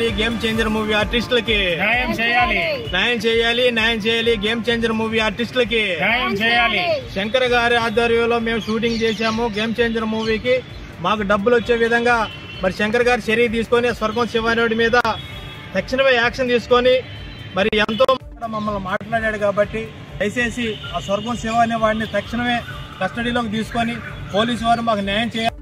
చేయాలి game changer movie ఆర్టిస్టులకి న్యాయం చేయాలి, న్యాయం చేయాలి గేమ్ చేంజర్ మూవీ ఆర్టిస్టులకి న్యాయం చేయాలి. శంకర్ గారి ఆధ్వర్యంలో మేము షూటింగ్ చేశాము గేమ్ చేంజర్ మూవీకి. మాకు డబ్బులు వచ్చే విధంగా మరి శంకర్ గారు చర్య తీసుకొని స్వర్గం శివారెడ్డి మీద తక్షణమే యాక్షన్ తీసుకొని మరి ఎంతో మమ్మల్ని మాట్లాడాడు. కాబట్టి దయచేసి ఆ స్వర్గం శివ అనే వాడిని తక్షణమే కస్టడీలోకి తీసుకొని పోలీసు వారు మాకు న్యాయం చేయాలి.